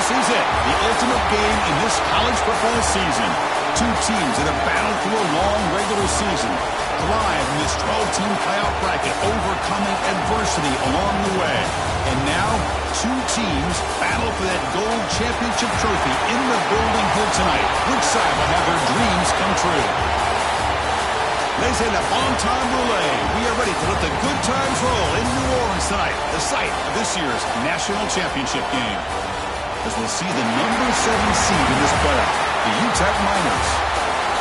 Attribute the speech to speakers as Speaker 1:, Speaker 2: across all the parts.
Speaker 1: is it, the ultimate game in this college football season. Two teams that have battled through a long regular season, thrive in this 12-team playoff bracket, overcoming adversity along the way. And now, two teams battle for that gold championship trophy in the building here tonight. Which side will have their dreams come true? Laissez la bon temps rouler. We are ready to let the good times roll in New Orleans tonight, the site of this year's national championship game. As we'll see the number 7 seed in this playoff, the Utep Miners,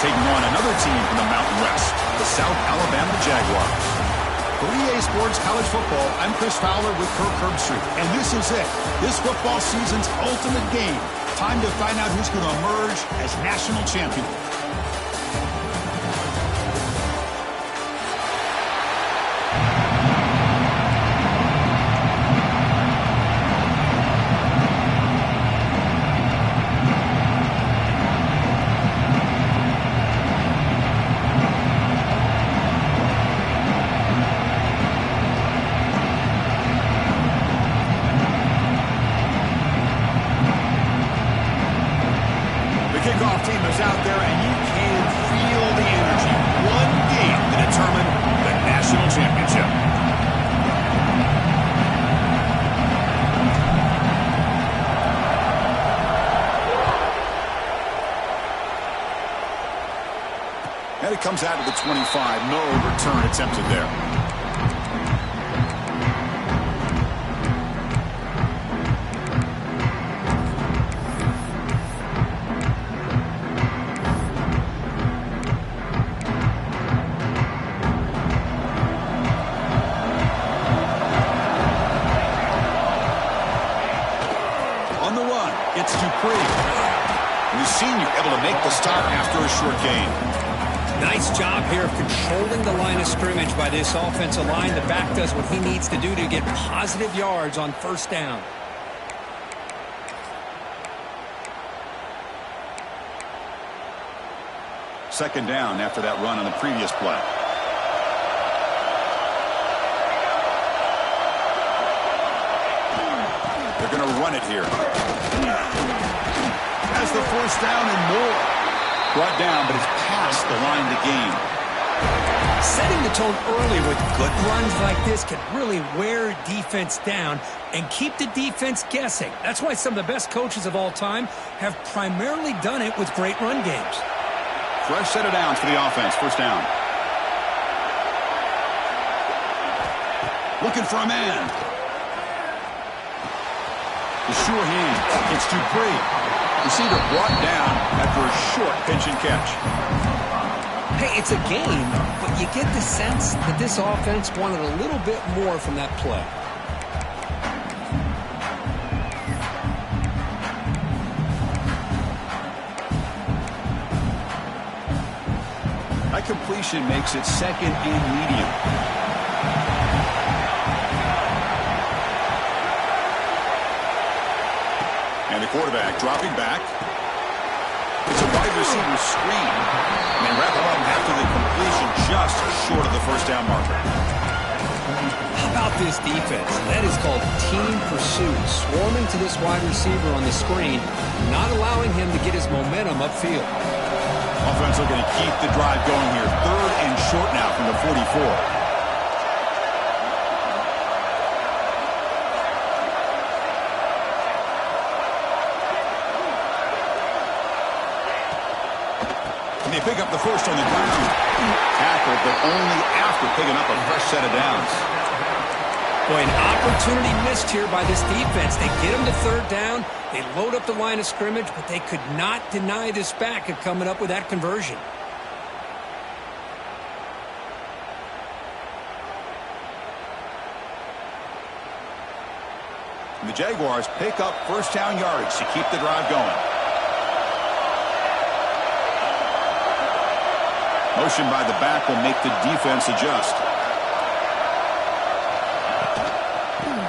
Speaker 1: taking on another team from the Mountain West, the South Alabama Jaguars. For EA Sports College Football, I'm Chris Fowler with Kirk Herbstreit, and this is it, this football season's ultimate game. Time to find out who's going to emerge as national champion. Kickoff team is out there, and you can feel the energy. One game to determine the national championship. And it comes out to the 25. No return attempted there. It's Dupree. The senior able to make the stop after a short gain.
Speaker 2: Nice job here of controlling the line of scrimmage by this offensive line. The back does what he needs to do to get positive yards on first down.
Speaker 1: Second down after that run on the previous play. They're going to run it here. Has the first down and more. Brought down, but it's past the line to gain.
Speaker 2: Setting the tone early with good runs like this can really wear defense down and keep the defense guessing. That's why some of the best coaches of all time have primarily done it with great run games.
Speaker 1: Fresh set of downs for the offense. First down. Looking for a man. The sure hand. It's Dupree. Receiver brought down after a short pinch and catch.
Speaker 2: Hey, it's a game, but you get the sense that this offense wanted a little bit more from that play.
Speaker 1: That completion makes it second and medium. And the quarterback dropping back. It's a wide receiver screen. And they wrap him up after the completion just short of the first down marker.
Speaker 2: How about this defense? That is called team pursuit. Swarming to this wide receiver on the screen, not allowing him to get his momentum upfield.
Speaker 1: Offense looking to keep the drive going here. Third and short now from the 44. They pick up the first on the ground. Tackled, but only after picking up a fresh set of downs.
Speaker 2: Boy, an opportunity missed here by this defense. They get him to third down. They load up the line of scrimmage, but they could not deny this back of coming up with that conversion.
Speaker 1: And the Jaguars pick up first down yardage to keep the drive going. Motion by the back will make the defense adjust.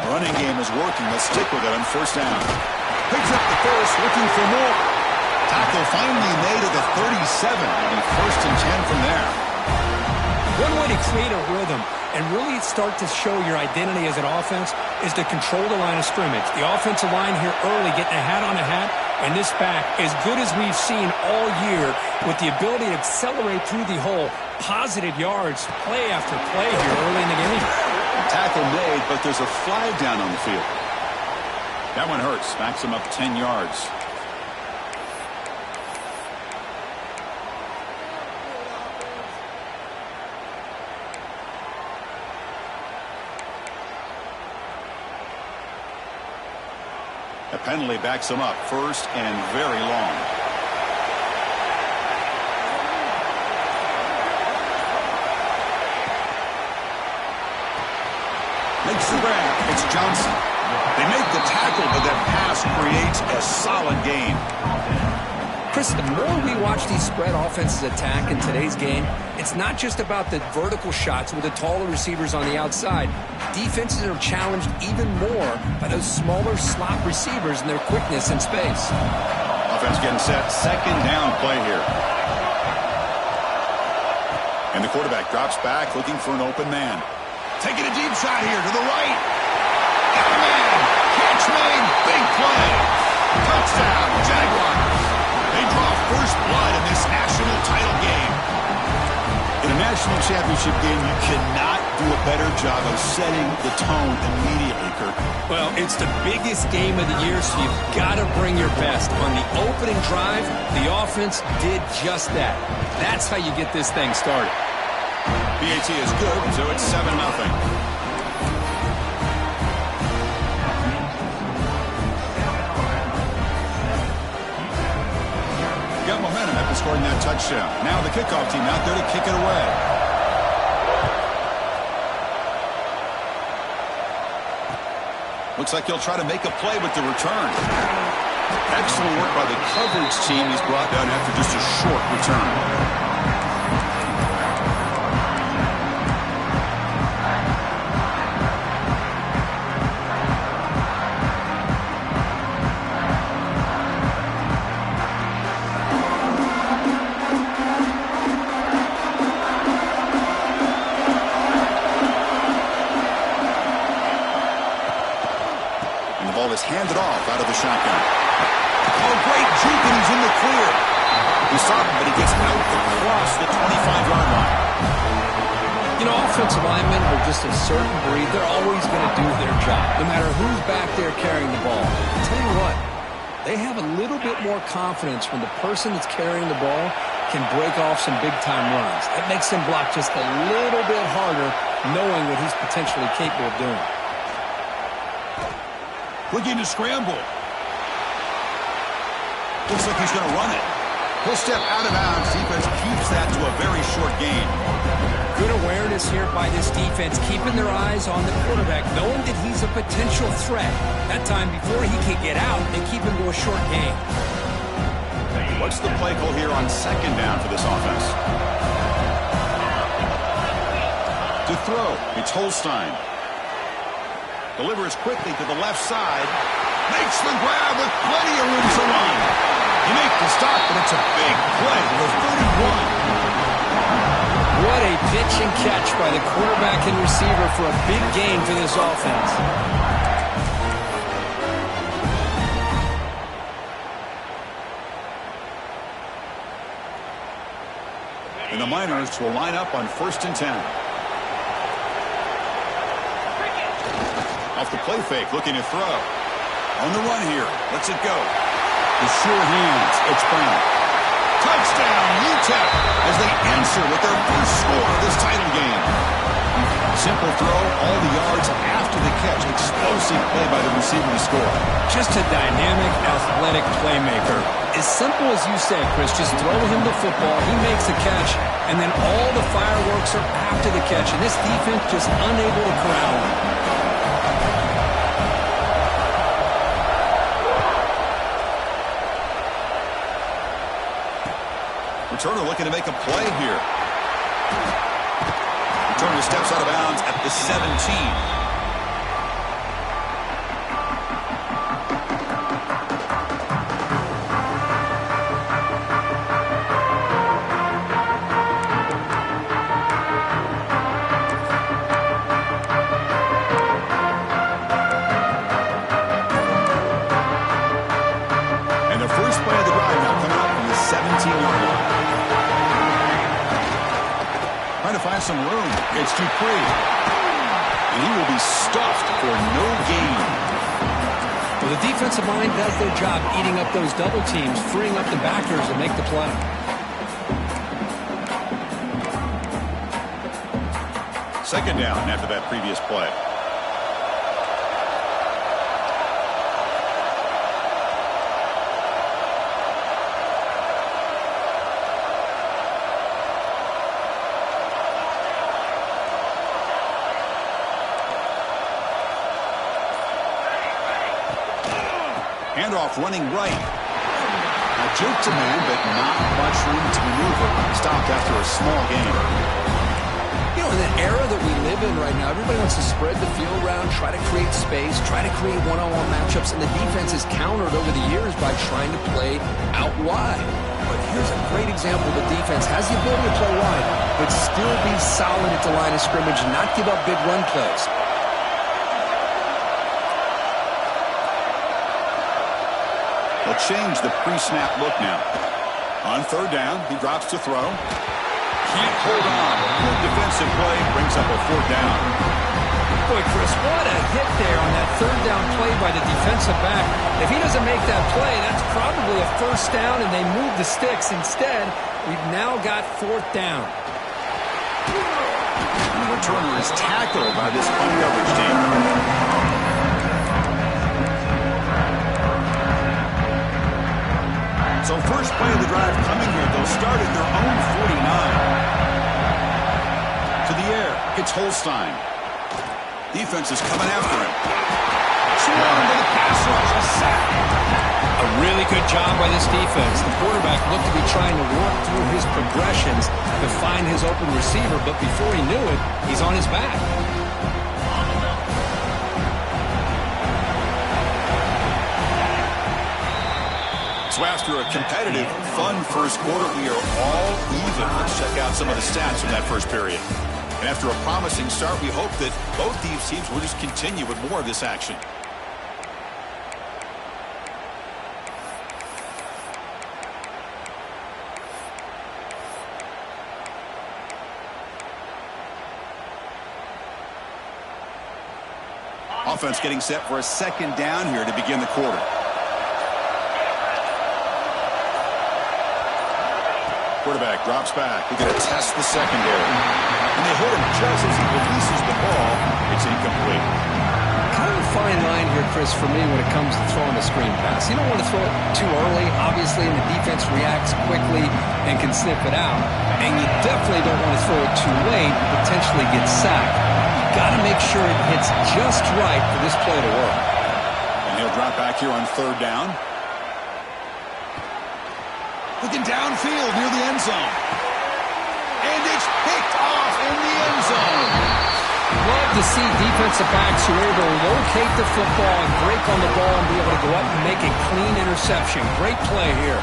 Speaker 1: Running game is working. Let's stick with it on first down. Picks up the first, looking for more. Tackle finally made at the 37. It'll be first and 10 from there.
Speaker 2: One way to create a rhythm and really start to show your identity as an offense is to control the line of scrimmage. The offensive line here early getting a hat on a hat, and this back, as good as we've seen all year, with the ability to accelerate through the hole, positive yards, play after play here early in the game.
Speaker 1: Tackle made, but there's a flag down on the field. That one hurts. Backs him up 10 yards. The penalty backs him up, first and very long. Makes the grab. It's Johnson. They make the tackle, but that pass creates a solid gain.
Speaker 2: Chris, the more we watch these spread offenses attack in today's game, it's not just about the vertical shots with the taller receivers on the outside. Defenses are challenged even more by those smaller slot receivers and their quickness in space.
Speaker 1: Offense getting set. Second down play here. And the quarterback drops back looking for an open man. Taking a deep shot here to the right. Got a man. Catch made. Big play. Touchdown, Jaguars. They draw first blood in this national title game. In a national championship game, you cannot do a better job of setting the tone immediately, Kirk.
Speaker 2: Well, it's the biggest game of the year, so you've got to bring your best. On the opening drive, the offense did just that. That's how you get this thing started.
Speaker 1: BAT is good, so it's 7-0. Got momentum after scoring that touchdown. Now the kickoff team out there to kick it away. Looks like he'll try to make a play with the return. Excellent work by the coverage team. He's brought down after just a short return. Handed off out of the shotgun. Oh, great juke, and he's in the clear. He saw him, but he gets out across the 25-yard line.
Speaker 2: You know, offensive linemen are just a certain breed. They're always going to do their job, no matter who's back there carrying the ball. I'll tell you what, they have a little bit more confidence when the person that's carrying the ball can break off some big-time runs. That makes them block just a little bit harder, knowing what he's potentially capable of doing.
Speaker 1: Looking to scramble. Looks like he's going to run it. He'll step out of bounds. Defense keeps that to a very short gain.
Speaker 2: Good awareness here by this defense, keeping their eyes on the quarterback, knowing that he's a potential threat. That time, before he can get out, they keep him to a short gain.
Speaker 1: What's the play call here on second down for this offense? To throw, it's Holstein. Delivers quickly to the left side. Makes the grab with plenty of room to run. He makes the stop, but it's a big play to the 31.
Speaker 2: What a pitch and catch by the quarterback and receiver for a big gain for this offense.
Speaker 1: And the Miners will line up on 1st and 10. Off the play fake, looking to throw. On the run here, lets it go. With sure hands, it's Brown. Touchdown, Utep, as they answer with their first score of this title game. Simple throw, all the yards after the catch. Explosive play by the receiver to score.
Speaker 2: Just a dynamic, athletic playmaker. As simple as you said, Chris, just throw him the football, he makes the catch, and then all the fireworks are after the catch, and this defense just unable to corral him.
Speaker 1: Returner looking to make a play here. Returner steps out of bounds at the 17. 15-yard line. Trying to find some room. It's Dupree. And he will be stuffed for no gain.
Speaker 2: Well, the defensive line does their job eating up those double teams, freeing up the backers to make the play.
Speaker 1: Second down after that previous play. Handoff running right. A juke to man, but not much room to maneuver. Stopped after a small gain.
Speaker 2: You know, in the era that we live in right now, everybody wants to spread the field around, try to create space, try to create one-on-one matchups, and the defense is countered over the years by trying to play out wide. But here's a great example. The defense has the ability to play wide, but still be solid at the line of scrimmage and not give up big run plays.
Speaker 1: They'll change the pre-snap look now. On third down, he drops to throw. Can't hold on. Good defensive play brings up a fourth down.
Speaker 2: Boy, Chris, what a hit there on that third down play by the defensive back. If he doesn't make that play, that's probably a first down, and they move the sticks. Instead, we've now got fourth down.
Speaker 1: And the returner is tackled by this coverage team. So first play of the drive coming here. They'll start at their own 49. To the air. It's Holstein. Defense is coming after him. Swarmed to the pass rush. A sack.
Speaker 2: A really good job by this defense. The quarterback looked to be trying to work through his progressions to find his open receiver, but before he knew it, he's on his back.
Speaker 1: So after a competitive, fun first quarter, we are all even. Let's check out some of the stats from that first period. And after a promising start, we hope that both these teams will just continue with more of this action. Offense getting set for a second down here to begin the quarter. Quarterback drops back. We're going to test the secondary. And they hit him just as he releases the ball. It's incomplete.
Speaker 2: Kind of a fine line here, Chris, for me when it comes to throwing a screen pass. You don't want to throw it too early, obviously, and the defense reacts quickly and can sniff it out. And you definitely don't want to throw it too late and potentially get sacked. You've got to make sure it hits just right for this play to work.
Speaker 1: And he'll drop back here on third down. Looking downfield near the end zone. And it's picked off in the end zone.
Speaker 2: Love to see defensive backs who are able to locate the football and break on the ball and be able to go up and make a clean interception. Great play here.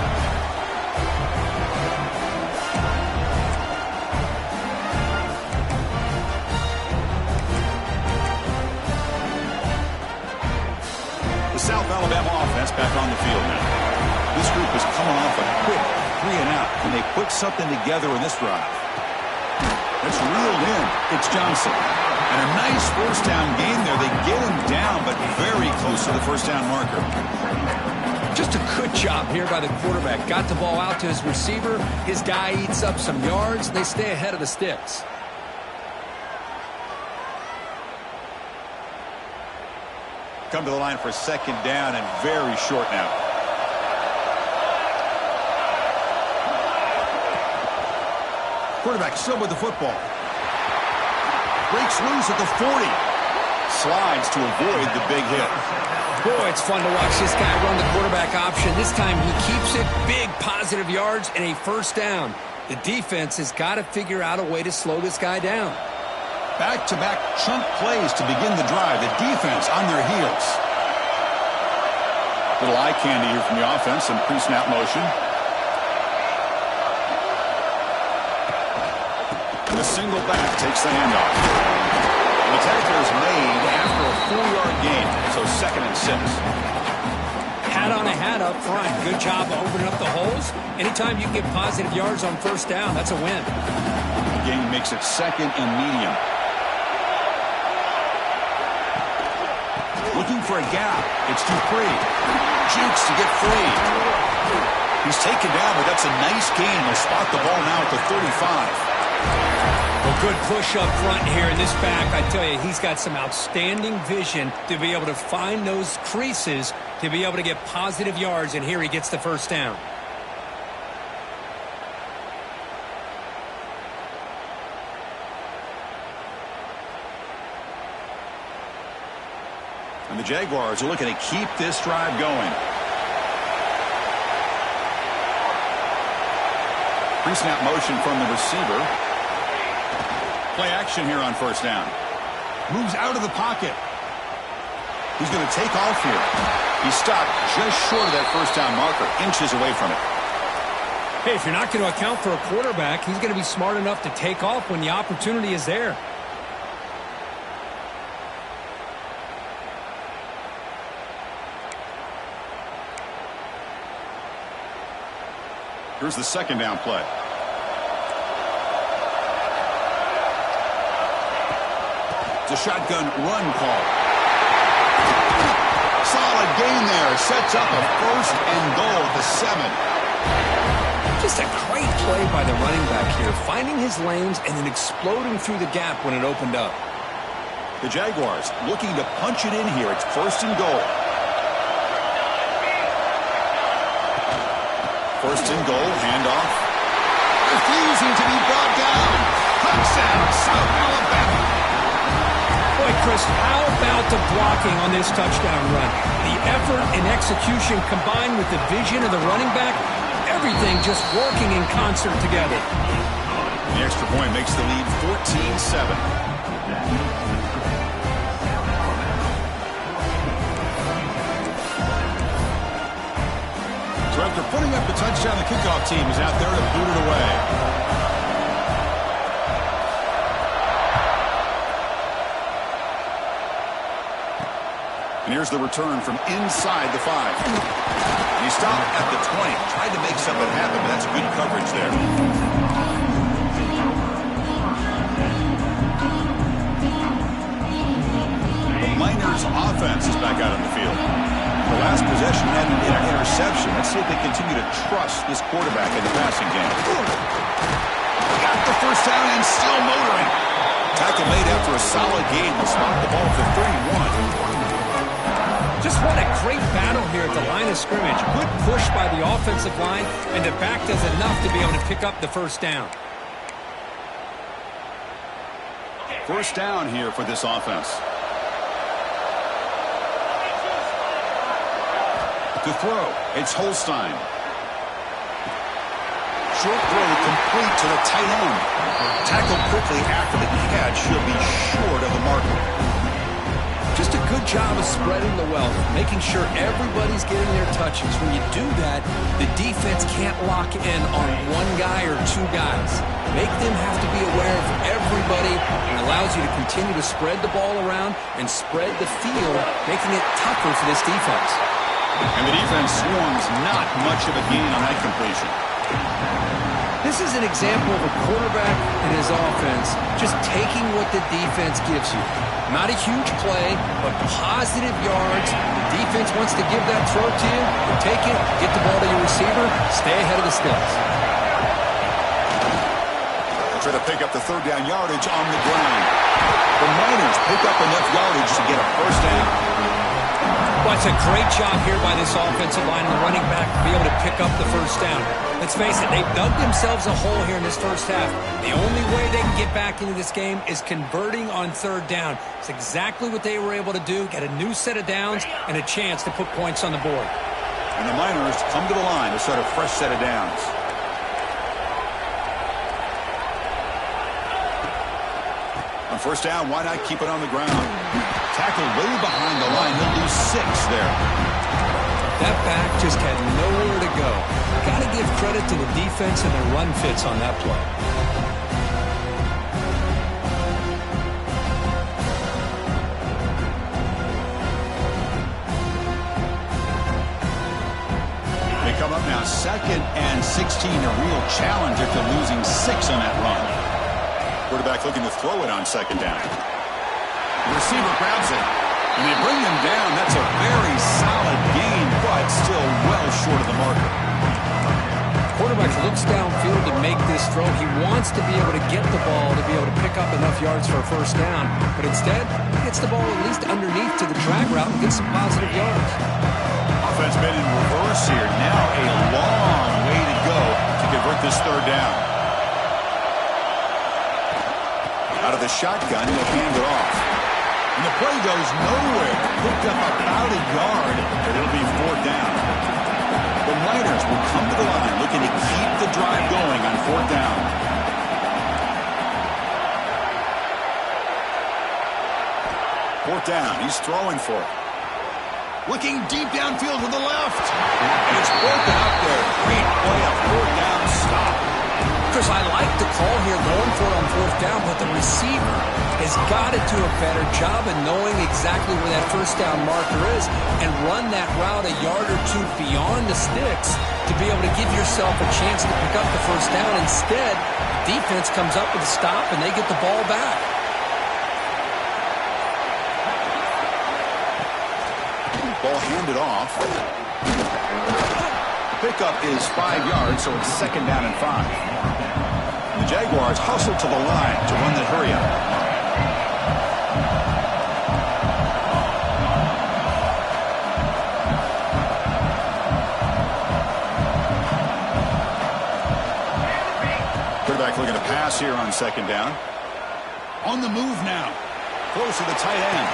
Speaker 1: The South Alabama offense back on the field now. This group is coming off a quick 3-and-out, and they put something together in this drive. That's reeled in. It's Johnson. And a nice first down gain there. They get him down, but very close to the first down marker.
Speaker 2: Just a good job here by the quarterback. Got the ball out to his receiver. His guy eats up some yards. They stay ahead of the sticks.
Speaker 1: Come to the line for second down and very short now. Quarterback still with the football. Breaks loose at the 40. Slides to avoid the big hit.
Speaker 2: Boy, it's fun to watch this guy run the quarterback option. This time he keeps it. Big positive yards and a first down. The defense has got to figure out a way to slow this guy down.
Speaker 1: Back-to-back chunk plays to begin the drive. The defense on their heels. Little eye candy here from the offense. Some pre-snap motion. And the single back takes the handoff. The tackle is made after a 4-yard gain. So 2nd and 6.
Speaker 2: Hat on a hat up front. Good job of opening up the holes. Anytime you can get positive yards on first down, that's a win.
Speaker 1: The game makes it 2nd and medium. Looking for a gap. It's Dupree. Jukes to get free. He's taken down, but that's a nice gain. They'll spot the ball now at the 35.
Speaker 2: Well, good push up front here in this back. I tell you, he's got some outstanding vision to be able to find those creases to be able to get positive yards, and here he gets the first down.
Speaker 1: And the Jaguars are looking to keep this drive going. Pre-snap motion from the receiver. Play action here on first down. Moves out of the pocket. He's going to take off here. He's stopped just short of that first down marker, inches away from it.
Speaker 2: Hey, if you're not going to account for a quarterback, he's going to be smart enough to take off when the opportunity is there.
Speaker 1: Here's the 2nd down play. It's a shotgun run call. Solid gain there. Sets up a 1st and goal at the 7.
Speaker 2: Just a great play by the running back here, finding his lanes and then exploding through the gap when it opened up.
Speaker 1: The Jaguars looking to punch it in here. It's 1st and goal. 1st and goal, handoff. Refusing to be brought down. Touchdown, South Alabama.
Speaker 2: Boy, Chris, how about the blocking on this touchdown run? The effort and execution combined with the vision of the running back, everything just working in concert together.
Speaker 1: The extra point makes the lead 14-7. So after putting up the touchdown, the kickoff team is out there to boot it away. And here's the return from inside the 5. He stopped at the 20. Tried to make something happen, but that's good coverage there. The Miners offense is back out on the field. The last possession had an interception. Let's see if they continue to trust this quarterback in the passing game. Got the first down and still motoring. Tackle made after a solid gain. Will spot the ball for 31.
Speaker 2: Just what a great battle here at the line of scrimmage. Good push by the offensive line, and the back does enough to be able to pick up the first down.
Speaker 1: First down here for this offense. To throw, it's Holstein. Short throw complete to the tight end. Tackled quickly after the catch. Should be short of the marker.
Speaker 2: Just a good job of spreading the wealth, making sure everybody's getting their touches. When you do that, the defense can't lock in on one guy or two guys. Make them have to be aware of everybody, and allows you to continue to spread the ball around and spread the field, making it tougher for this defense.
Speaker 1: And the defense swarms not much of a gain on that completion.
Speaker 2: This is an example of a quarterback and his offense just taking what the defense gives you. Not a huge play, but positive yards. The defense wants to give that throw to you. You take it, get the ball to your receiver, stay ahead of the sticks.
Speaker 1: They'll try to pick up the 3rd down yardage on the ground. The Miners pick up enough yardage to get a first down.
Speaker 2: Well, it's a great job here by this offensive line and the running back to be able to pick up the first down. Let's face it, they've dug themselves a hole here in this first half. The only way they can get back into this game is converting on 3rd down. It's exactly what they were able to do, get a new set of downs and a chance to put points on the board.
Speaker 1: And the Miners come to the line to start a fresh set of downs. On first down, why not keep it on the ground? Tackle way behind the line. He'll lose 6 there.
Speaker 2: That back just had nowhere to go. Got to give credit to the defense and their run fits on that play.
Speaker 1: They come up now 2nd and 16, a real challenge after losing 6 on that run. Quarterback looking to throw it on 2nd down. The receiver grabs it, and they bring him down. That's a very solid gain, but still well short of the marker.
Speaker 2: Quarterback looks downfield to make this throw. He wants to be able to get the ball to be able to pick up enough yards for a first down, but instead, he gets the ball at least underneath to the drag route and gets some positive yards.
Speaker 1: Offense been in reverse here. Now a long way to go to convert this 3rd down. Out of the shotgun, he'll hand it off. And the play goes nowhere. Picked up about a yard, and it'll be 4th down. The Niners will come to the line looking to keep the drive going on 4th down. Fourth down, he's throwing for it. Looking deep downfield to the left. And it's broken up there. Great play, a 4th down stop.
Speaker 2: Chris, I like the call here going for it on 4th down, but the receiver has got to do a better job of knowing exactly where that first down marker is and run that route a yard or 2 beyond the sticks to be able to give yourself a chance to pick up the first down. Instead, defense comes up with a stop and they get the ball back.
Speaker 1: Ball handed off. Pickup is 5 yards, so it's 2nd down and 5. The Jaguars hustle to the line to run the hurry-up. Quarterback looking to pass here on 2nd down. On the move now. Close to the tight end.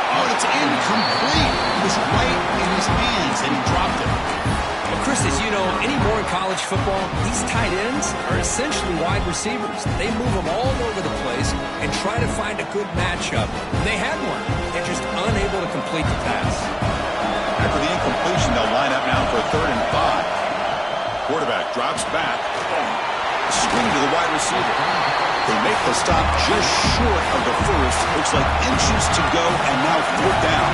Speaker 1: Oh, it's incomplete. It was right in his hands, and he dropped it.
Speaker 2: Well, Chris, as you know, anymore in college football, these tight ends are essentially wide receivers. They move them all over the place and try to find a good matchup. They had one. They're just unable to complete the pass.
Speaker 1: After the incompletion, they'll line up now for 3rd and 5. Quarterback drops back. Swing to the wide receiver. They make the stop just short of the first. Looks like inches to go, and now 4th down.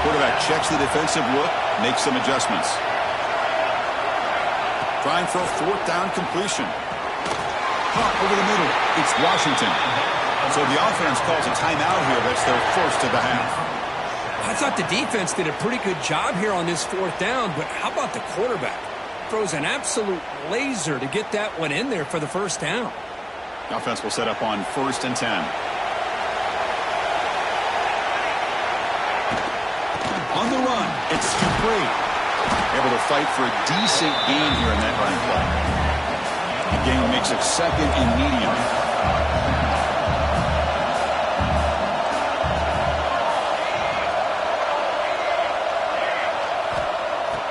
Speaker 1: Quarterback checks the defensive look, makes some adjustments. Trying for a 4th down completion. Caught over the middle. It's Washington. So the offense calls a timeout here. That's their first of the half.
Speaker 2: I thought the defense did a pretty good job here on this 4th down, but how about the quarterback? Throws an absolute laser to get that one in there for the first down.
Speaker 1: The offense will set up on 1st and 10. On the run, it's Dupree. Able to fight for a decent gain here in that running play. The gain makes it 2nd and medium.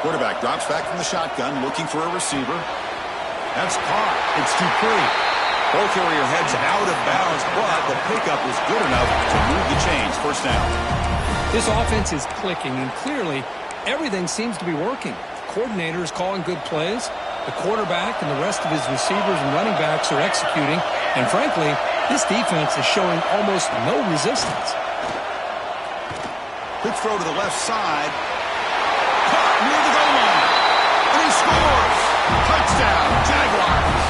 Speaker 1: Quarterback drops back from the shotgun, looking for a receiver. That's caught. It's Dupree. Ball carrier heads out of bounds, but the pickup was good enough to move the chains. First down.
Speaker 2: This offense is clicking, and clearly everything seems to be working. The coordinator is calling good plays. The quarterback and the rest of his receivers and running backs are executing. And frankly, this defense is showing almost no resistance.
Speaker 1: Quick throw to the left side. Caught near the goal line. And he scores. Touchdown, Jaguars.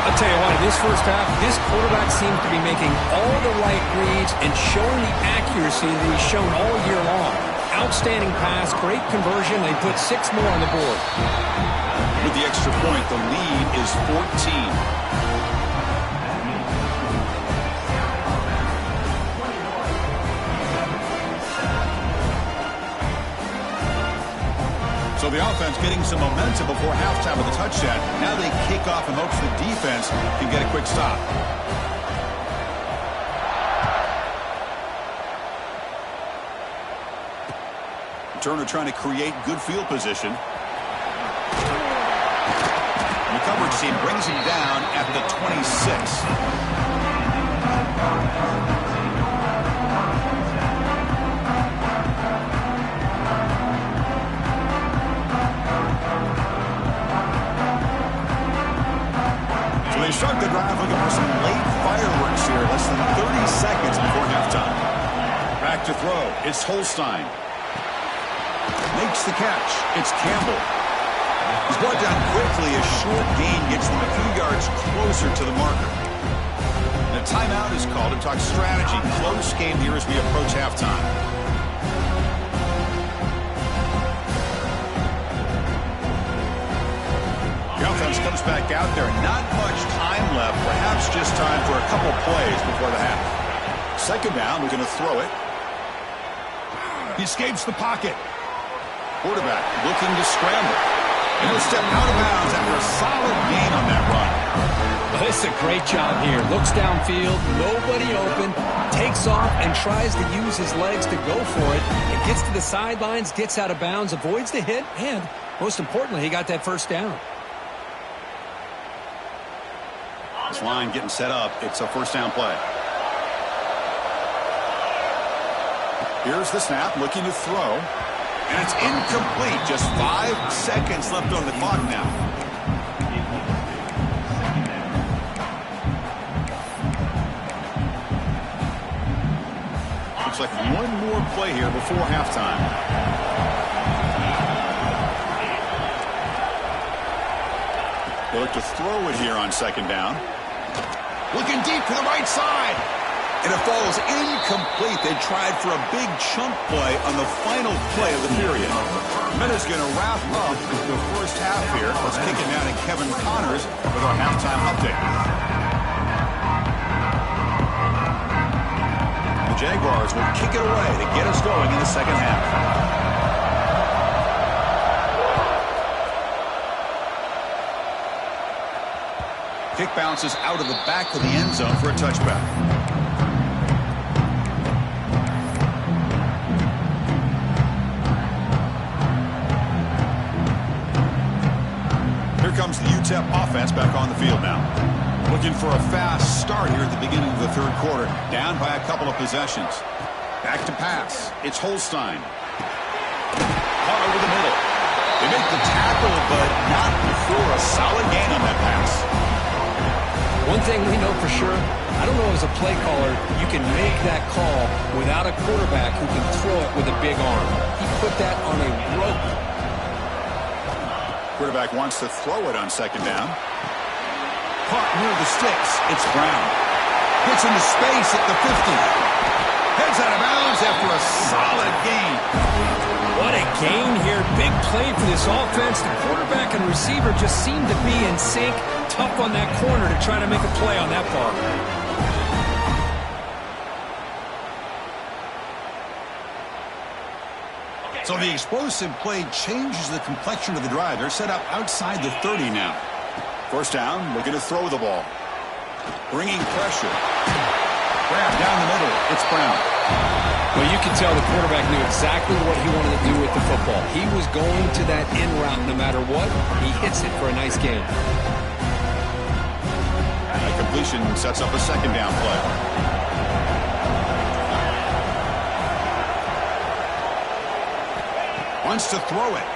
Speaker 2: I'll tell you what, in this first half, this quarterback seems to be making all the right reads and showing the accuracy that he's shown all year long. Outstanding pass, great conversion. They put 6 more on the board.
Speaker 1: With the extra point, the lead is 14. So the offense getting some momentum before halftime with a touchdown. Now they kick off in hopes the defense can get a quick stop. Turner trying to create good field position. And the coverage team brings him down at the 26. They start the drive looking for some late fireworks here. Less than 30 seconds before halftime. Back to throw. It's Holstein. Makes the catch. It's Campbell. He's brought down quickly. A short gain gets them a few yards closer to the marker. And a timeout is called to talk strategy. Close game here as we approach halftime. The offense comes back out there. Not much time left. Perhaps just time for a couple plays before the half. Second down, we're going to throw it. He escapes the pocket. Quarterback looking to scramble. And he'll step out of bounds after a solid gain on that run.
Speaker 2: Well, this is a great job here. Looks downfield, nobody open, takes off and tries to use his legs to go for it. And gets to the sidelines, gets out of bounds, avoids the hit, and most importantly, he got that first down.
Speaker 1: This line getting set up. It's a first down play. Here's the snap, looking to throw. And it's incomplete. Just 5 seconds left on the clock now. Looks like one more play here before halftime. They look to throw it here on second down. Looking deep to the right side. And it falls incomplete. They tried for a big chunk play on the final play of the period. Minutes going to wrap up the first half here. Let's kick it down to Kevin Connors with our halftime update. The Jaguars will kick it away to get us going in the second half. Kick bounces out of the back of the end zone for a touchback. Here comes the Utep offense back on the field now. Looking for a fast start here at the beginning of the third quarter. Down by a couple of possessions. Back to pass. It's Holstein. Caught over the middle. They make the tackle, but not before a solid gain on that pass.
Speaker 2: One thing we know for sure, I don't know as a play caller, you can make that call without a quarterback who can throw it with a big arm. He put that on a rope.
Speaker 1: Quarterback wants to throw it on second down. Caught near the sticks. It's Brown. Gets into space at the 50. Heads out of bounds after a solid gain.
Speaker 2: What a gain here. Big play for this offense. The quarterback and receiver just seem to be in sync. Tough on that corner to try to make a play on that far.
Speaker 1: So the explosive play changes the complexion of the drive. They're set up outside the 30 now. First down, looking to throw the ball. Bringing pressure. Grab down the middle. It's Brown.
Speaker 2: Well, you can tell the quarterback knew exactly what he wanted to do with the football. He was going to that in route no matter what. He hits it for a nice gain.
Speaker 1: That completion sets up a second down play. Wants to throw it.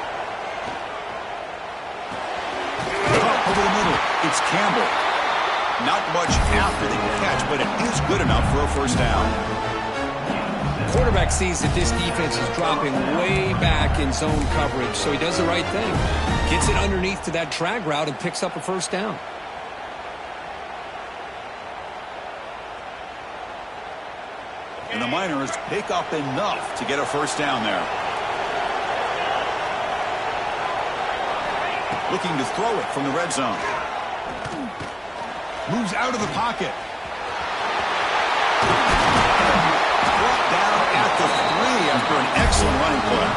Speaker 1: Up over the middle. It's Campbell. Not much after the catch, but it is good enough for a first down.
Speaker 2: Quarterback sees that this defense is dropping way back in zone coverage, so he does the right thing. Gets it underneath to that drag route and picks up a first down.
Speaker 1: And the Miners pick up enough to get a first down there. Looking to throw it from the red zone. Moves out of the pocket. Brought down at the 3 after an excellent running play.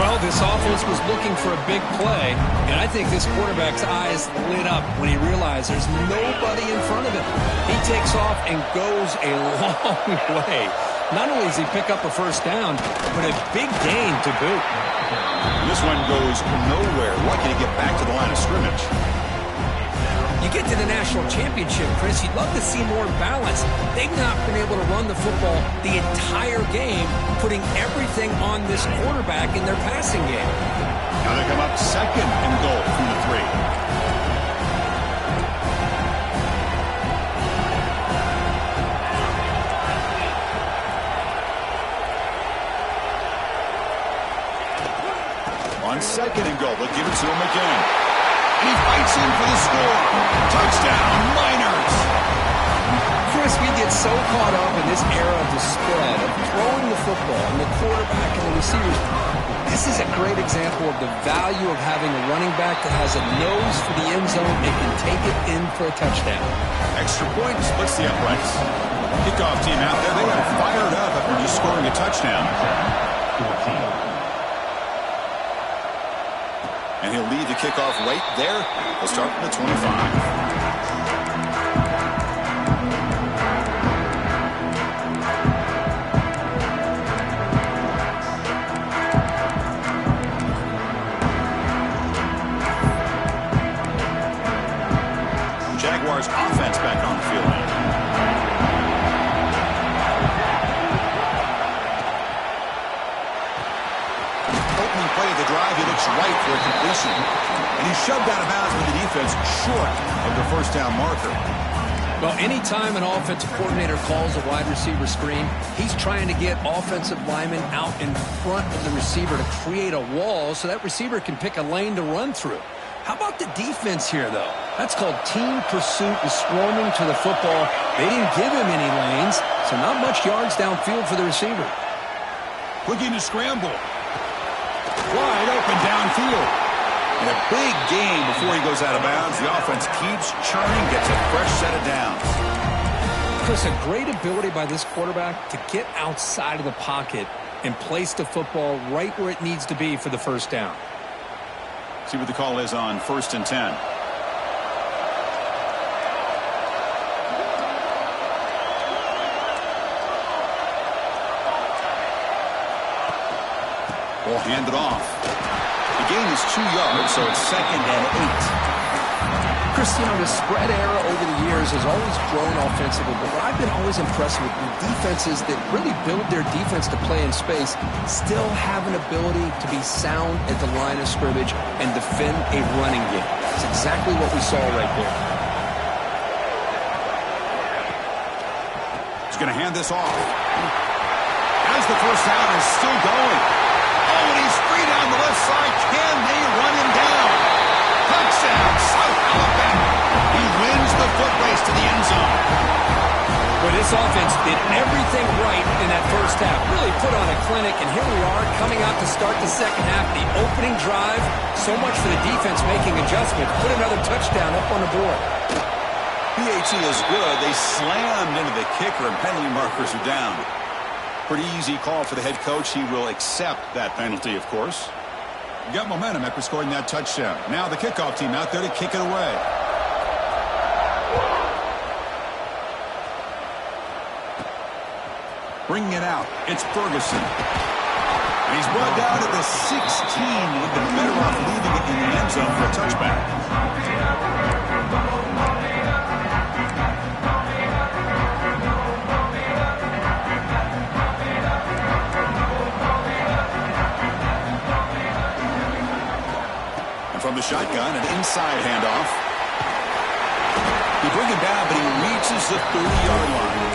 Speaker 2: Well, this offense was looking for a big play, and I think this quarterback's eyes lit up when he realized there's nobody in front of him. He takes off and goes a long way. Not only does he pick up a first down, but a big gain to boot.
Speaker 1: This one goes nowhere. Lucky to get back to the line of scrimmage.
Speaker 2: You get to the national championship, Chris, you'd love to see more balance. They've not been able to run the football the entire game, putting everything on this quarterback in their passing game.
Speaker 1: Now they come up second and goal from the 3. On second and goal, they'll give it to him again. And he fights in for the score. Touchdown, Miners.
Speaker 2: Chris, we get so caught up in this era of the spread, of throwing the football and the quarterback and the receivers. This is a great example of the value of having a running back that has a nose for the end zone and can take it in for a touchdown.
Speaker 1: Extra point splits the uprights. Kickoff team out there, they got fired up after just scoring a touchdown. And he'll lead the kickoff right there. He'll start from the 25. Jaguars offense back on the field. Opening play of the drive, he looks right for a completion. And he's shoved out of bounds with the defense short of the first down marker.
Speaker 2: Well, anytime an offensive coordinator calls a wide receiver screen, he's trying to get offensive linemen out in front of the receiver to create a wall so that receiver can pick a lane to run through. How about the defense here, though? That's called team pursuit and swarming to the football. They didn't give him any lanes, so not much yards downfield for the receiver.
Speaker 1: Looking to scramble. Wide open downfield. And a big gain before he goes out of bounds. The offense keeps churning, gets a fresh set of downs.
Speaker 2: Chris, a great ability by this quarterback to get outside of the pocket and place the football right where it needs to be for the first down.
Speaker 1: See what the call is on 1st and 10. Ball handed off. The gain is 2 yards, so it's 2nd and 8.
Speaker 2: Chris, you know, the spread era over the years has always grown offensively, but what I've been always impressed with the defenses that really build their defense to play in space still have an ability to be sound at the line of scrimmage and defend a running game. That's exactly what we saw right there.
Speaker 1: He's going to hand this off. As the first down is still going. Oh, and he's free down the left side. Can they run him down? Touchdown, South Alabama. He wins the foot race to the end zone.
Speaker 2: Well, this offense did everything right in that first half. Really put on a clinic, and here we are coming out to start the second half. The opening drive, so much for the defense making adjustments. Put another touchdown up on the board.
Speaker 1: PAT is good. They slammed into the kicker, and penalty markers are down. Pretty easy call for the head coach. He will accept that penalty, of course. Got momentum after scoring that touchdown. Now the kickoff team out there to kick it away. Bringing it out, it's Ferguson. And he's brought down to the 16. Would have been better off leaving it in the end zone for a touchback. From the shotgun, an inside handoff. He brings it down, but he reaches the 30-yard line.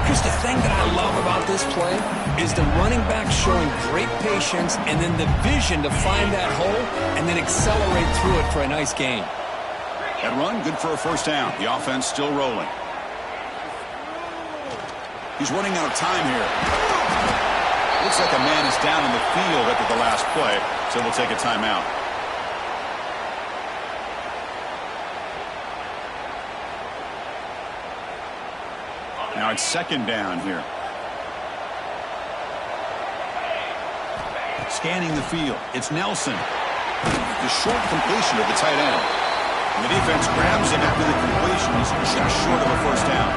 Speaker 2: Chris, the thing that I love about this play is the running back showing great patience and then the vision to find that hole and then accelerate through it for a nice gain.
Speaker 1: That run, good for a first down. The offense still rolling. He's running out of time here. Looks like a man is down in the field after the last play, so we'll take a timeout. Now it's second down here. Scanning the field. It's Nelson. The short completion of the tight end. And the defense grabs him after the completion. He's just short of a first down.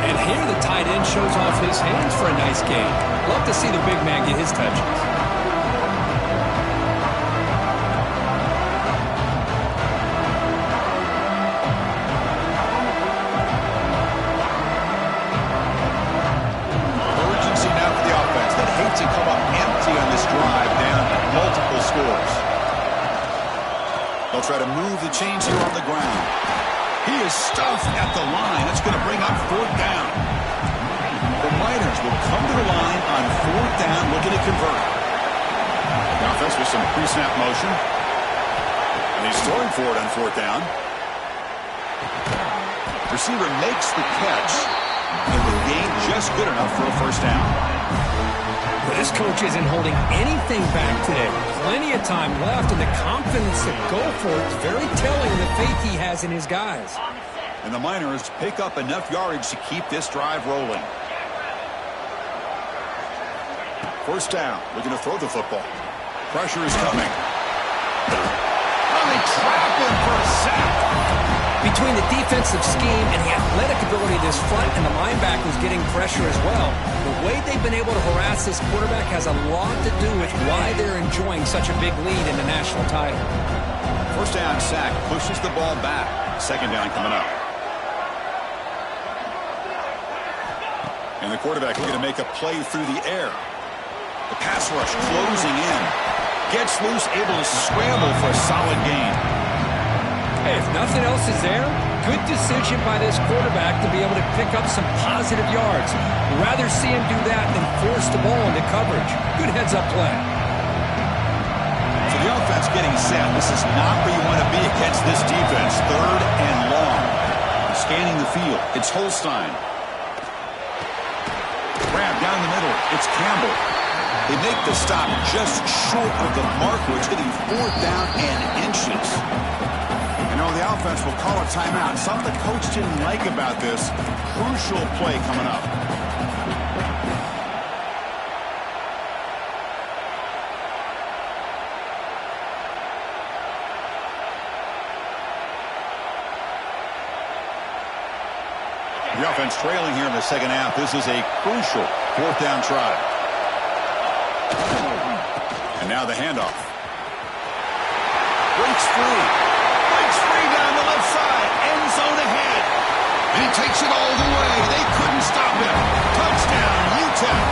Speaker 2: And here the tight end shows off his hands for a nice gain. Love to see the big man get his touches.
Speaker 1: To come up empty on this drive, down multiple scores. They'll try to move the chains here on the ground. He is stuffed at the line. It's going to bring up 4th down. The Miners will come to the line on 4th down, looking to convert. some pre-snap motion. And he's throwing for it on fourth down. Receiver makes the catch. And the gain just good enough for a first down.
Speaker 2: Well, this coach isn't holding anything back today. Plenty of time left, and the confidence to go for it is very telling of the faith he has in his guys.
Speaker 1: And the Miners pick up enough yardage to keep this drive rolling. First down, looking to throw the football. Pressure is coming. Oh, they trap him for a sack.
Speaker 2: Between the defensive scheme and the athletic ability of this front and the linebackers getting pressure as well, the way they've been able to harass this quarterback has a lot to do with why they're enjoying such a big lead in the national title.
Speaker 1: First down sack pushes the ball back. Second down coming up. And the quarterback looking to make a play through the air. The pass rush closing in. Gets loose, able to scramble for a solid gain.
Speaker 2: Hey, if nothing else is there, good decision by this quarterback to be able to pick up some positive yards. Rather see him do that than force the ball into coverage. Good heads-up play.
Speaker 1: So the offense getting set. This is not where you want to be against this defense. Third and long. Scanning the field. It's Holstein. Grab down the middle. It's Campbell. They make the stop just short of the mark, which hitting fourth down and inches. You know, the offense will call a timeout. Something the coach didn't like about this. Crucial play coming up. The offense trailing here in the second half. This is a crucial fourth down try. And now the handoff. Breaks free. Breaks free down the left side. End zone ahead. And he takes it all the way. They couldn't stop him. Touchdown, Utep.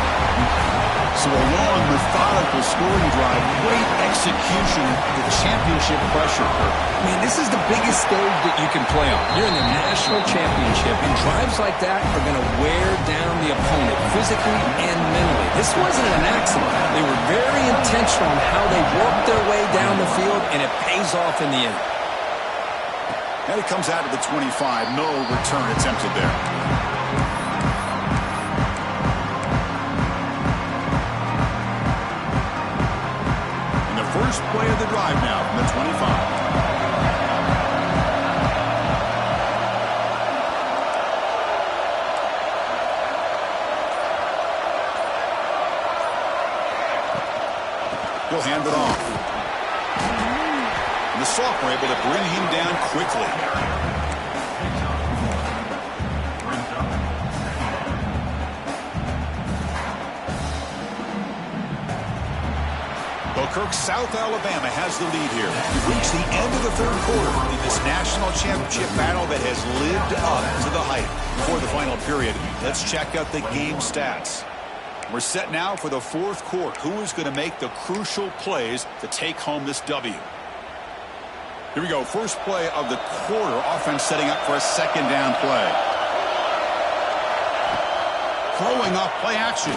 Speaker 1: So a long, methodical scoring drive. Great execution. The championship pressure.
Speaker 2: I mean, this is the biggest stage that you can play on. You're in the national championship, and drives like that are going to wear down the opponent physically and mentally. This wasn't an accident. They were very intentional on how they worked their way down the field, and it pays off in the end.
Speaker 1: And it comes out to the 25. No return attempted there. And the first play of the drive now from the 25. He'll hand it off. And the sophomore able to bring him down quickly. Well, Kirk, South Alabama has the lead here. We've reached the end of the third quarter in this national championship battle that has lived up to the hype. Before the final period, let's check out the game stats. We're set now for the fourth quarter. Who is going to make the crucial plays to take home this W? Here we go. First play of the quarter. Offense setting up for a second down play. Throwing off play action.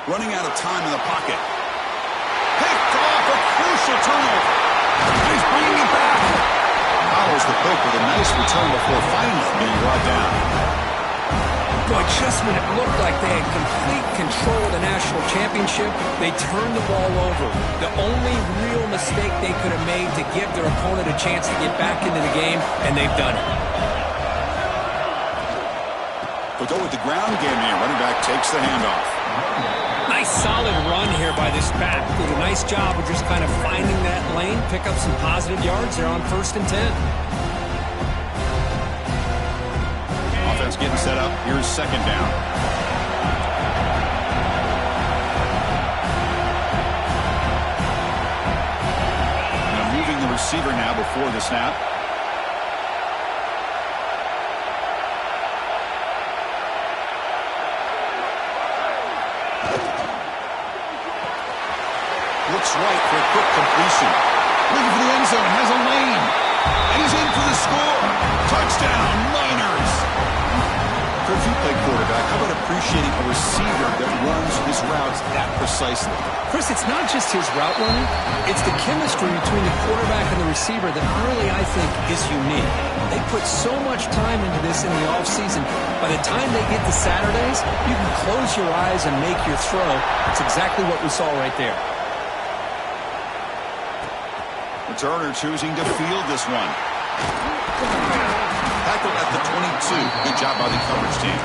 Speaker 1: Running out of time in the pocket. Picked off a crucial turnover. He's bringing it back. Follows the pick with a nice return before finally being brought down.
Speaker 2: Boy, just when it looked like they had complete control of the national championship, they turned the ball over. The only real mistake they could have made to give their opponent a chance to get back into the game, and they've done it.
Speaker 1: They'll go with the ground game here. Running back takes the handoff.
Speaker 2: Nice solid run here by this back. Did a nice job of just kind of finding that lane, pick up some positive yards there on 1st and 10. Offense
Speaker 1: getting set up. Here's second down. Now moving the receiver now before the snap. Looks right for a quick completion. Looking for the end zone. Has a lane. And he's in for the score. Touchdown, Miners. Coach, you played quarterback How about appreciating a receiver that runs his routes that precisely?
Speaker 2: Chris, it's not just his route running. It's the chemistry between the quarterback and the receiver that really, I think, is unique. They put so much time into this in the offseason. By the time they get to Saturdays, you can close your eyes and make your throw. That's exactly what we saw right there.
Speaker 1: Turner choosing to field this one. Tackle at the 22. Good job by the coverage team.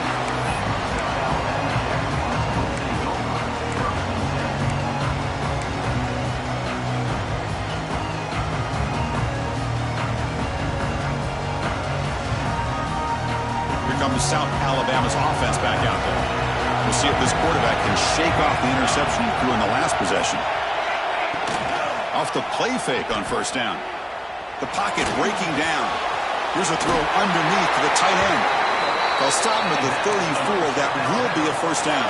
Speaker 1: Here comes South Alabama's offense back out there. We'll see if this quarterback can shake off the interception he threw in the last possession. Off the play fake on first down. The pocket breaking down. Here's a throw underneath to the tight end. They'll stop him at the 34. That will be a first down.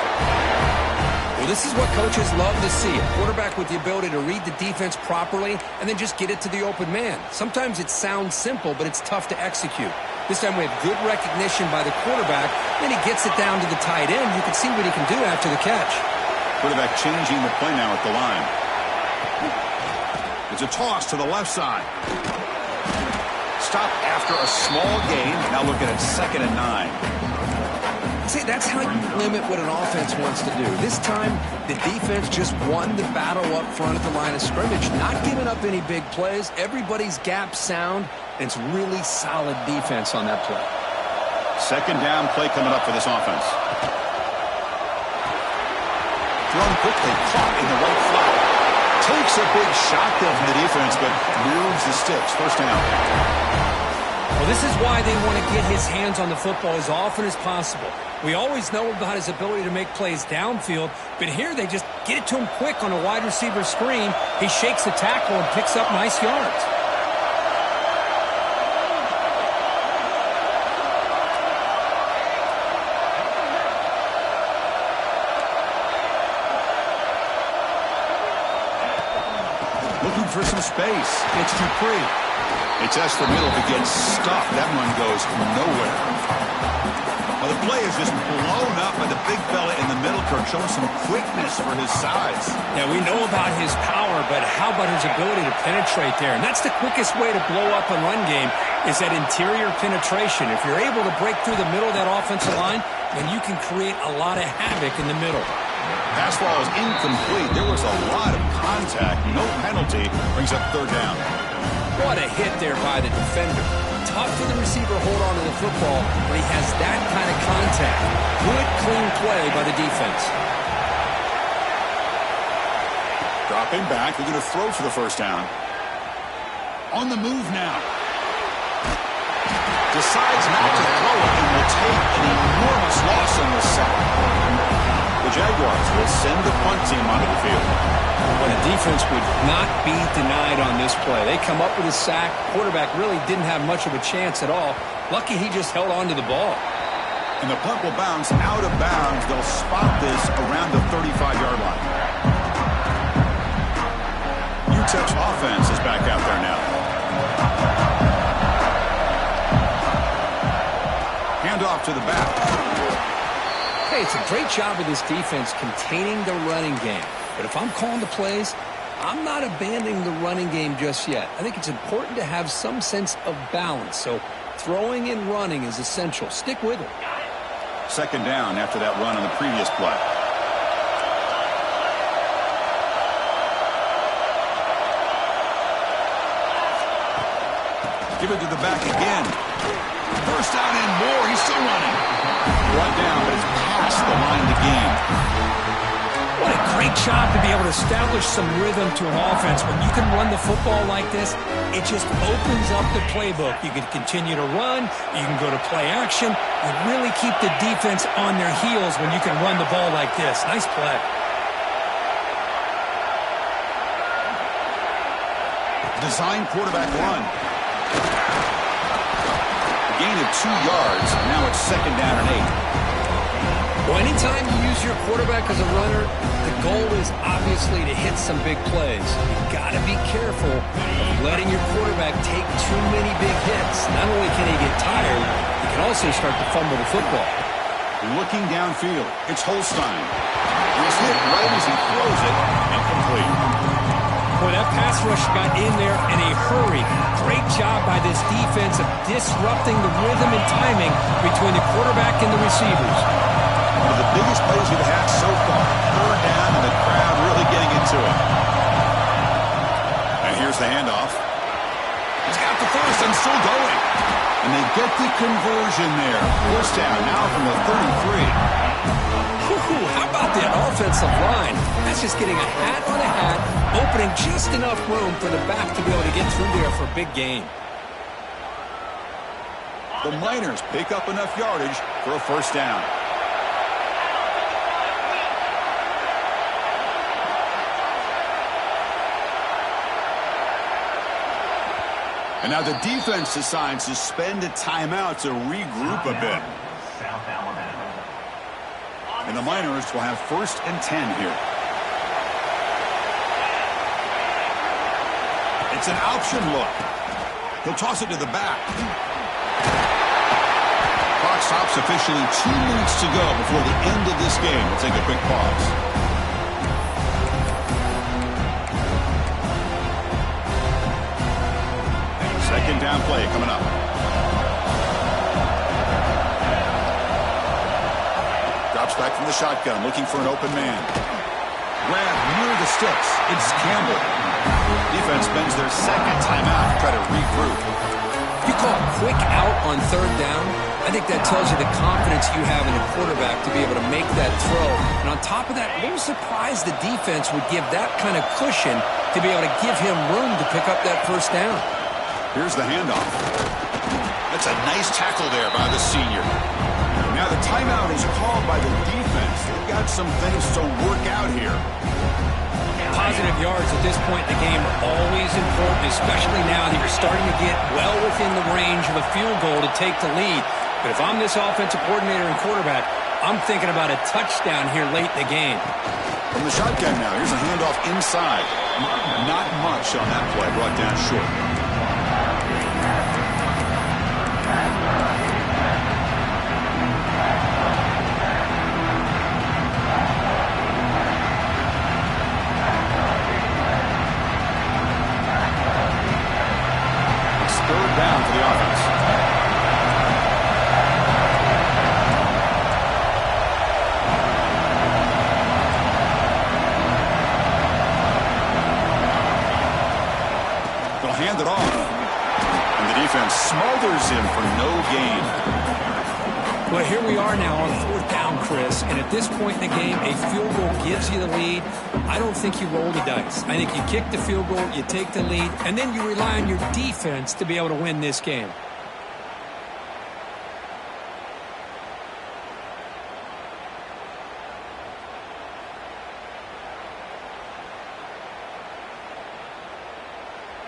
Speaker 2: Well, this is what coaches love to see. A quarterback with the ability to read the defense properly and then just get it to the open man. Sometimes it sounds simple, but it's tough to execute. This time we have good recognition by the quarterback. Then he gets it down to the tight end. You can see what he can do after the catch.
Speaker 1: Quarterback changing the play now at the line. It's a toss to the left side. Stop after a small gain. Now looking at 2nd and 9.
Speaker 2: See, that's how you limit what an offense wants to do. This time, the defense just won the battle up front at the line of scrimmage. Not giving up any big plays. Everybody's gap sound. And it's really solid defense on that play.
Speaker 1: 2nd down play coming up for this offense. Thrown quickly, caught in the right flat. Takes a big shot there from the defense, but moves the sticks. First down.
Speaker 2: Well, this is why they want to get his hands on the football as often as possible. We always know about his ability to make plays downfield, but here they just get it to him quick on a wide receiver screen. He shakes the tackle and picks up nice yards.
Speaker 1: Looking for some space. It's Dupree. They test the middle. If it gets stuffed, that one goes nowhere. Well, the play is just blown up by the big fella in the middle, Kirk, showing some quickness for his size.
Speaker 2: Yeah, we know about his power, but how about his ability to penetrate there? And that's the quickest way to blow up a run game is that interior penetration. If you're able to break through the middle of that offensive line, then you can create a lot of havoc in the middle.
Speaker 1: Pass ball is incomplete. There was a lot of contact. No penalty. Brings up 3rd down.
Speaker 2: What a hit there by the defender. Tough for the receiver to hold on to the football when he has that kind of contact. Good, clean play by the defense.
Speaker 1: Dropping back. They're going to throw for the first down. On the move now. Decides not to throw it and will take an enormous loss on the sack. The Jaguars will send the punt team onto the field.
Speaker 2: Well, the defense would not be denied on this play. They come up with a sack. Quarterback really didn't have much of a chance at all. Lucky he just held on to the ball.
Speaker 1: And the punt will bounce out of bounds. They'll spot this around the 35-yard line. Utep's offense is back out there now. Handoff to the back.
Speaker 2: Hey, it's a great job of this defense containing the running game. But if I'm calling the plays, I'm not abandoning the running game just yet. I think it's important to have some sense of balance. So throwing and running is essential. Stick with it.
Speaker 1: 2nd down after that run on the previous play. Give it to the back again. First down and more. He's still running. Brought down, but it's past the line to gain.
Speaker 2: What a great job to be able to establish some rhythm to an offense. When you can run the football like this, it just opens up the playbook. You can continue to run. You can go to play action. You really keep the defense on their heels when you can run the ball like this. Nice play.
Speaker 1: Design quarterback run. A gain of 2 yards. Now it's 2nd down and 8.
Speaker 2: Well, anytime you use your quarterback as a runner, the goal is obviously to hit some big plays. You've got to be careful of letting your quarterback take too many big hits. Not only can he get tired, he can also start to fumble the football.
Speaker 1: Looking downfield, it's Holstein. He's hit right as he throws it, incomplete.
Speaker 2: Boy, that pass rush got in there in a hurry. Great job by this defense of disrupting the rhythm and timing between the quarterback and the receivers.
Speaker 1: One of the biggest plays we've had so far. Third down and the crowd really getting into it. And here's the handoff. He's got the first and still going. And they get the conversion there. First down now from the 33.
Speaker 2: How about that offensive line? That's just getting a hat on a hat, opening just enough room for the back to be able to get through there for a big gain.
Speaker 1: The Miners pick up enough yardage for a first down. And now the defense decides to spend a timeout to regroup a bit. And the Miners will have 1st and 10 here. It's an option look. He'll toss it to the back. Clock stops officially 2 minutes to go before the end of this game. We'll take a quick pause. Second down play coming up. Drops back from the shotgun, looking for an open man. Grab near the sticks. It's Campbell. Defense spends their second timeout to try to regroup.
Speaker 2: You call a quick out on 3rd down. I think that tells you the confidence you have in the quarterback to be able to make that throw. And on top of that, a little surprised the defense would give that kind of cushion to be able to give him room to pick up that first down.
Speaker 1: Here's the handoff. That's a nice tackle there by the senior. Now the timeout is called by the defense. They've got some things to work out here.
Speaker 2: Positive yards at this point in the game are always important, especially now that you're starting to get well within the range of a field goal to take the lead. But if I'm this offensive coordinator and quarterback, I'm thinking about a touchdown here late in the game.
Speaker 1: From the shotgun now, here's a handoff inside. Not much on that play, brought down short. Third down for the offense. They'll hand it off. And the defense smothers him for no gain.
Speaker 2: Well, here we are now on 4th down, Chris. And at this point in the game, a field goal gives you the lead. I don't think you roll the dice. I think you kick the field goal, you take the lead, and then you rely on your defense to be able to win this game.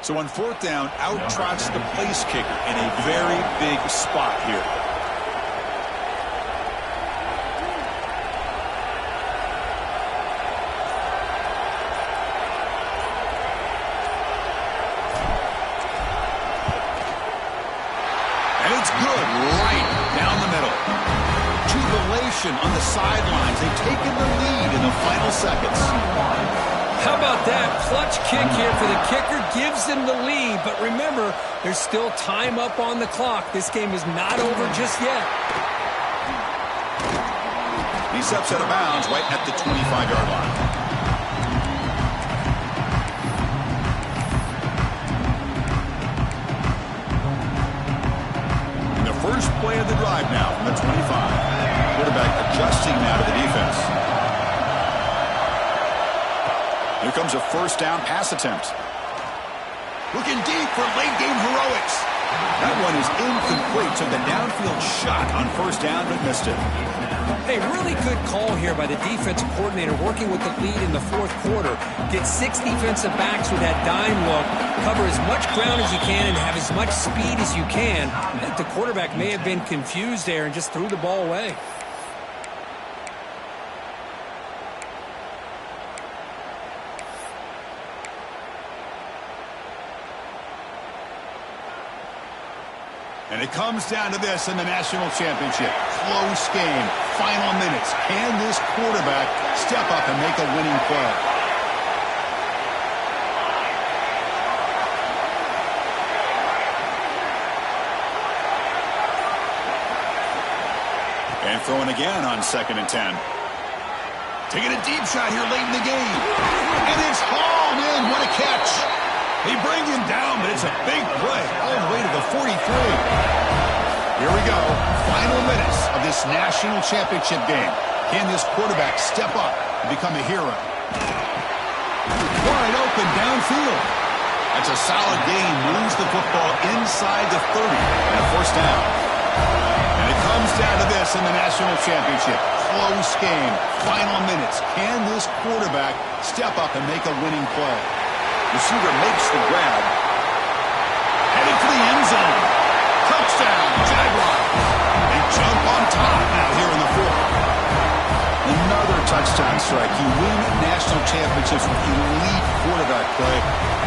Speaker 1: So on 4th down, out trots the place kicker in a very big spot here. And it's good right down the middle. Jubilation on the sidelines. They've taken the lead in the final seconds.
Speaker 2: How about that? Clutch kick here for the kicker. Gives them the lead. But remember, there's still time up on the clock. This game is not over just yet.
Speaker 1: He steps out of bounds right at the 25-yard line. And the first play of the drive now from the 25. Quarterback adjusting now to the defense. Here comes a first down pass attempt. Looking deep for late game heroics. That one is incomplete. Took a downfield shot on first down, but missed it.
Speaker 2: Hey, really good call here by the defensive coordinator working with the lead in the 4th quarter. Get 6 defensive backs with that dime look. Cover as much ground as you can and have as much speed as you can. I think the quarterback may have been confused there and just threw the ball away.
Speaker 1: And it comes down to this in the national championship. Close game. Final minutes. Can this quarterback step up and make a winning play? And throwing again on 2nd and 10. Taking a deep shot here late in the game. And it's hauled in. What a catch. They bring him down, but it's a big play all the way to the 43. Here we go. Final minutes of this national championship game. Can this quarterback step up and become a hero? Wide open downfield. That's a solid gain. Moves the football inside the 30 and a first down. And it comes down to this in the national championship. Close game. Final minutes. Can this quarterback step up and make a winning play? Receiver makes the grab. Heading for the end zone. Touchdown, Jaguars. They jump on top now here in the 4th. Another touchdown strike. You win national championships with elite quarterback play.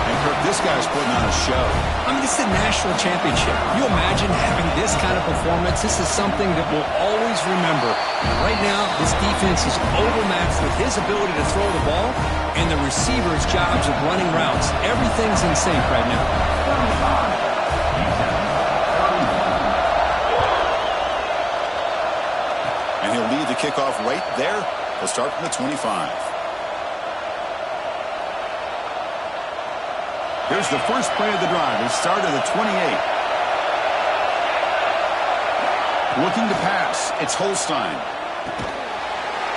Speaker 1: And Kirk, this guy's putting on a show.
Speaker 2: I mean, this is a national championship. You imagine having this kind of performance? This is something that we'll always remember. And right now, this defense is overmatched with his ability to throw the ball and the receiver's jobs of running routes. Everything's in sync right now.
Speaker 1: And he'll lead the kickoff right there. He'll start from the 25. Here's the first play of the drive. It started at the 28. Looking to pass. It's Holstein.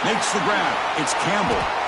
Speaker 1: Makes the grab. It's Campbell.